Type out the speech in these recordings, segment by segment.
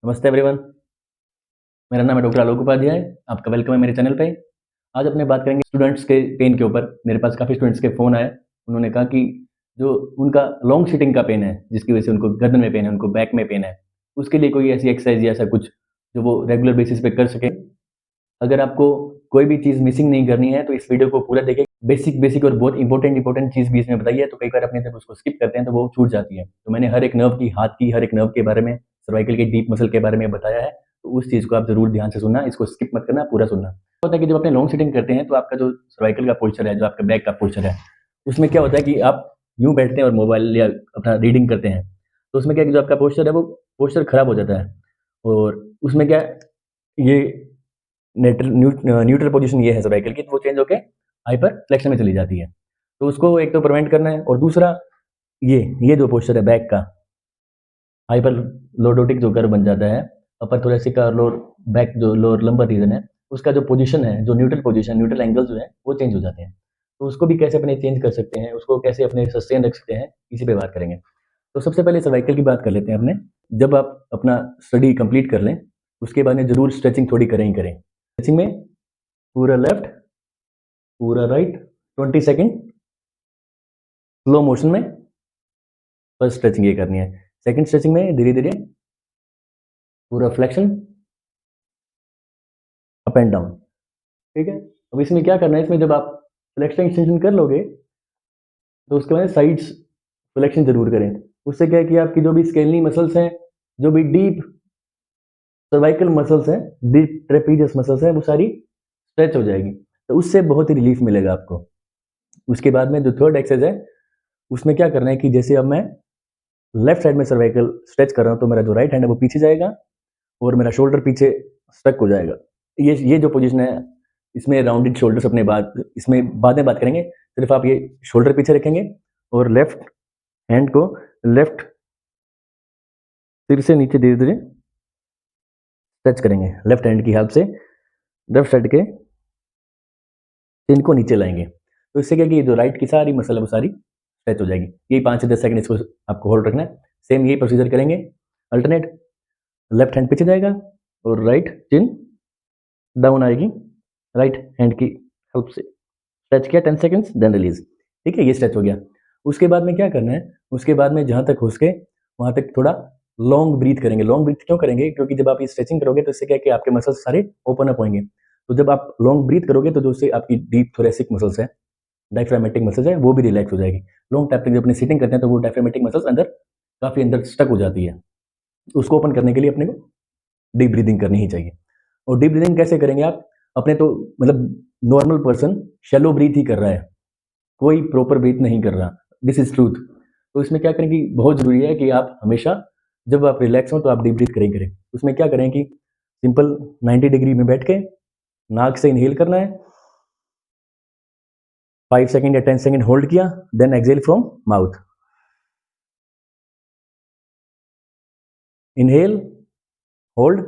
नमस्ते एवरीवन। मेरा नाम है डॉक्टर आलोक उपाध्याय। आपका वेलकम है मेरे चैनल पे। आज अपने बात करेंगे स्टूडेंट्स के पेन के ऊपर। मेरे पास काफ़ी स्टूडेंट्स के फ़ोन आए। उन्होंने कहा कि जो उनका लॉन्ग सिटिंग का पेन है, जिसकी वजह से उनको गर्दन में पेन है, उनको बैक में पेन है, उसके लिए कोई ऐसी एक्सरसाइज या ऐसा कुछ जो वो रेगुलर बेसिस पे कर सकें। अगर आपको कोई भी चीज़ मिसिंग नहीं करनी है तो इस वीडियो को पूरा देखें। बेसिक और बहुत इंपॉर्टेंट चीज़ भी इसमें बताई है, तो कई बार अपने जब उसको स्किप करते हैं तो वो छूट जाती है। तो मैंने हर एक नर्व की, हाथ की हर एक नर्व के बारे में, सर्वाइकल के डीप मसल के बारे में बताया है। तो उस चीज़ को आप ज़रूर ध्यान से सुनना, इसको स्किप मत करना, पूरा सुनना। होता है कि जब अपने लॉन्ग सिटिंग करते हैं तो आपका जो सर्वाइकल का पोस्चर है, जो आपका बैक का पोस्चर है, उसमें क्या होता है कि आप यूँ बैठते हैं और मोबाइल या अपना रीडिंग करते हैं, तो उसमें क्या है कि जो आपका पोस्चर है वो पोस्चर खराब हो जाता है। और उसमें क्या है, ये न्यूट्रल पोजीशन ये है सर्वाइकल की, तो वो चेंज होके हाइपर फ्लेक्शन में चली जाती है। तो उसको एक तो प्रिवेंट करना है, और दूसरा ये जो पोस्चर है बैक का, हाइपर लॉर्डोटिक जो कर्व बन जाता है, अपर थोरेसिक का लोअर बैक जो लोअर लंबर रीजन है, उसका जो पोजीशन है, जो न्यूट्रल पोजीशन, न्यूट्रल एंगल जो है वो चेंज हो जाते हैं। तो उसको भी कैसे अपने चेंज कर सकते हैं, उसको कैसे अपने सस्टेन रख सकते हैं, इसी पे बात करेंगे। तो सबसे पहले सर्वाइकल की बात कर लेते हैं अपने। जब आप अपना स्टडी कंप्लीट कर लें, उसके बाद में जरूर स्ट्रेचिंग थोड़ी करें ही करें। स्ट्रेचिंग में पूरा लेफ्ट, पूरा राइट, 20 सेकेंड स्लो मोशन में फर्स्ट स्ट्रेचिंग ये करनी है। सेकंड स्ट्रेचिंग में धीरे धीरे पूरा फ्लेक्शन, अप एंड डाउन। ठीक है। अब इसमें क्या करना है, इसमें जब आप फ्लेक्शन एक्सटेंशन कर लोगे तो उसके बाद साइड्स फ्लेक्शन जरूर करें। उससे क्या है कि आपकी जो भी स्केलनी मसल्स हैं, जो भी डीप सर्वाइकल मसल्स हैं, डीप ट्रेपीजियस मसल्स हैं, वो सारी स्ट्रेच हो जाएगी। तो उससे बहुत ही रिलीफ मिलेगा आपको। उसके बाद में जो थर्ड एक्सरसाइज है, उसमें क्या करना है कि जैसे अब मैं लेफ्ट साइड में सर्वाइकल स्ट्रेच कर रहा हूँ, तो मेरा जो राइट हैंड है वो पीछे जाएगा और मेरा शोल्डर पीछे स्टक हो जाएगा। ये जो पोजीशन है, इसमें राउंडेड शोल्डर्स अपने बाद इसमें बाद में बात करेंगे। सिर्फ आप ये शोल्डर पीछे रखेंगे और लेफ्ट हैंड को लेफ्ट सिर से नीचे धीरे धीरे टच करेंगे लेफ्ट हैंड की हेल्प से। लेफ्ट साइड के चिन को नीचे लाएंगे, तो इससे क्या कि जो राइट की सारी मसल है वो सारी स्ट्रेच हो जाएगी। यही 5 से 10 सेकंड इसको आपको होल्ड रखना है। सेम यही प्रोसीजर करेंगे अल्टरनेट। लेफ्ट हैंड पीछे जाएगा और राइट चिन डाउन आएगी, राइट हैंड की हेल्प से स्ट्रेच किया 10 सेकंड्स, देन रिलीज। ठीक है, ये स्ट्रेच हो गया। उसके बाद में क्या करना है, उसके बाद में जहाँ तक हो सके वहाँ तक थोड़ा लॉन्ग ब्रीथ करेंगे। लॉन्ग ब्रीथ क्यों करेंगे, क्योंकि जब आप ये स्ट्रेचिंग करोगे तो इससे क्या है कि आपके मसल्स सारे ओपन अप होंगे। तो जब आप लॉन्ग ब्रीथ करोगे तो जो उससे आपकी डीप थोरेसिक मसल्स है, डायफ्रामेटिक मसल्स है, वो भी रिलैक्स हो जाएगी। लॉन्ग टाइप तक जब अपनी सीटिंग करते हैं तो वो डायफ्रामेटिक मसल्स अंदर काफ़ी अंदर स्टक हो जाती है। उसको ओपन करने के लिए अपने को डीप ब्रीदिंग करनी ही चाहिए। और डीप ब्रीदिंग कैसे करेंगे आप, अपने तो मतलब नॉर्मल पर्सन शैलो ब्रीथ ही कर रहा है, कोई प्रॉपर ब्रीथ नहीं कर रहा। This is truth. तो इसमें क्या करें कि बहुत ज़रूरी है कि आप हमेशा जब आप रिलैक्स हो तो आप डीप ब्रीथ करें। उसमें क्या करें कि सिंपल 90 डिग्री में बैठ के नाक से इनहेल करना है, 5 सेकंड या 10 सेकंड होल्ड किया, then exhale from mouth. Inhale, hold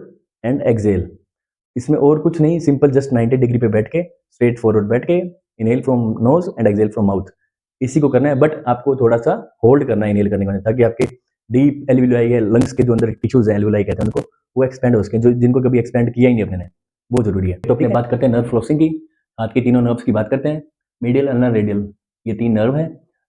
and exhale. इसमें और कुछ नहीं, सिंपल जस्ट 90 डिग्री पे बैठ के स्ट्रेट फॉरवर्ड बैठ के inhale from nose and exhale from mouth, इसी को करना है। बट आपको थोड़ा सा होल्ड करना है इनहेल करने के बाद, ताकि आपके डीप एल्वियोलाई है, लंग्स के जो अंदर टिश्यूज है, एल्वियोलाई कहते हैं उनको, वो एक्सपेंड हो सके, जो जिनको कभी एक्सपेंड किया ही नहीं अपने ने, वो जरूरी है। तो अपने बात करते हैं नर्व फ्लोसिंग की। हाथ की तीनों नर्व्स की बात करते हैं। मीडियल, अल्नर, रेडियल, ये 3 नर्व है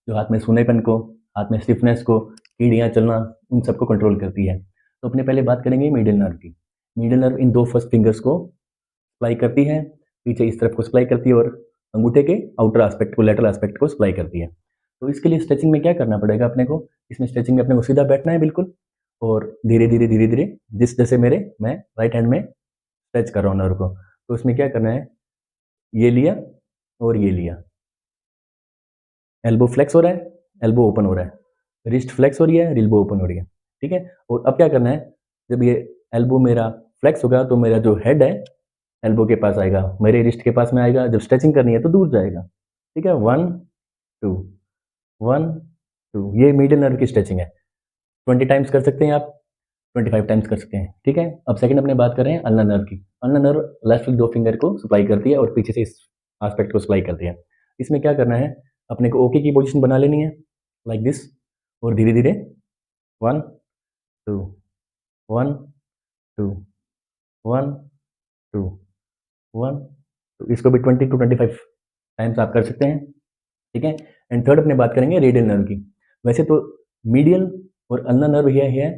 जो हाथ में सूनेपन को, हाथ में स्टिफनेस को, कीड़ियाँ चलना, उन सबको कंट्रोल करती है। तो अपने पहले बात करेंगे मीडियल नर्व की। मीडियल नर्व इन 2 फर्स्ट फिंगर्स को सप्लाई करती है, पीछे इस तरफ को सप्लाई करती है और अंगूठे के आउटर एस्पेक्ट को, लेटरल एस्पेक्ट को सप्लाई करती है। तो इसके लिए स्ट्रेचिंग में क्या करना पड़ेगा अपने को, इसमें स्ट्रेचिंग में अपने को सीधा बैठना है बिल्कुल, और धीरे धीरे जिस जैसे मैं राइट हैंड में स्ट्रेच कर रहा हूँ नर्व को, तो इसमें क्या करना है, ये लिया और ये लिया, एल्बो फ्लेक्स हो रहा है, एल्बो ओपन हो रहा है, रिस्ट फ्लेक्स हो रही है, एल्बो ओपन हो रही है। ठीक है। और अब क्या करना है, जब ये एल्बो मेरा फ्लेक्स होगा तो मेरा जो हेड है एल्बो के पास आएगा, मेरे रिस्ट के पास में आएगा। जब स्ट्रेचिंग करनी है तो दूर जाएगा। ठीक है, 1 2 1 2, ये मीडियल नर्व की स्ट्रेचिंग है। 20 टाइम्स कर सकते हैं आप, 25 टाइम्स कर सकते हैं। ठीक है। अब सेकंड अपने बात कर रहे हैं अल्नर नर्व की। अल्नर नर्व लेफ्ट 2 फिंगर को सप्लाई करती है और पीछे से इस एस्पेक्ट को सप्लाई करती है। इसमें क्या करना है, अपने को ओके की पोजीशन बना लेनी है, लाइक दिस, और धीरे धीरे 1 2 1 2 1 2 1 तो इसको भी 20 to 25 टाइम्स आप कर सकते हैं, ठीक है। एंड थर्ड अपने बात करेंगे रेडियल नर्व की। वैसे तो मीडियल और अल्नर नर्व यह है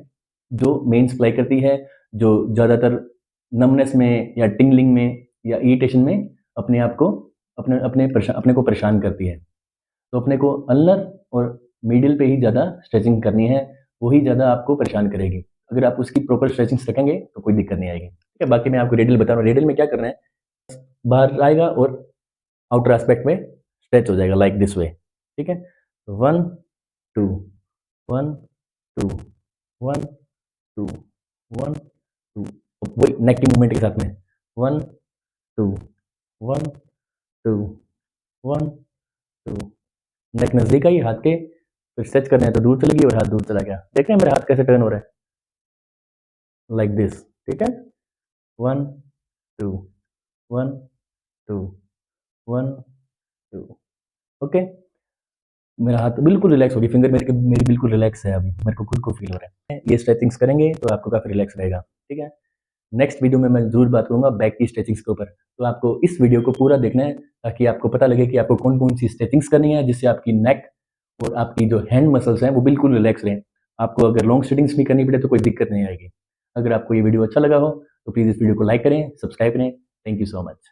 जो मेन सप्लाई करती है, जो ज़्यादातर नमनेस में या टिंगलिंग में या इरिटेशन में अपने आप को अपने को परेशान करती है। तो अपने को अल्नर और मीडियल पे ही ज़्यादा स्ट्रेचिंग करनी है, वही ज़्यादा आपको परेशान करेगी। अगर आप उसकी प्रॉपर स्ट्रेचिंग्स रखेंगे तो कोई दिक्कत नहीं आएगी, ठीक है। बाकी मैं आपको रेडियल बता रहा हूँ। रेडियल में क्या करना है, बाहर आएगा और आउटर एस्पेक्ट में स्ट्रेच हो जाएगा लाइक दिस वे, ठीक है। 1 2 1 2 1 2 1 2 वही नेक की मूवमेंट के साथ में 1 2 1 2 1 2 नेक नजदीक आई हाथ के, फिर स्ट्रेच करना है तो दूर चली गई और हाथ दूर चला गया। देख रहे हैं मेरा हाथ कैसे टर्न हो रहा है लाइक दिस, ठीक है। 1 2 1 2 1 2 ओके। मेरा हाथ बिल्कुल रिलैक्स हो गई, फिंगर मेरी बिल्कुल रिलैक्स है अभी, मेरे को खुद को फील हो रहा है। ये स्ट्रेचिंग्स करेंगे तो आपको काफ़ी रिलैक्स रहेगा, ठीक है। नेक्स्ट वीडियो में मैं ज़रूर बात करूँगा बैक की स्ट्रेचिंग्स के ऊपर, तो आपको इस वीडियो को पूरा देखना है ताकि आपको पता लगे कि आपको कौन-कौन सी स्ट्रेचिंग्स करनी है जिससे आपकी नेक और आपकी जो हैंड मसल्स हैं वो बिल्कुल रिलैक्स रहें। आपको अगर लॉन्ग स्ट्रेचिंग्स भी करनी पड़े तो कोई दिक्कत नहीं आएगी। अगर आपको ये वीडियो अच्छा लगा हो तो प्लीज़ इस वीडियो को लाइक करें, सब्सक्राइब करें। Thank you so much.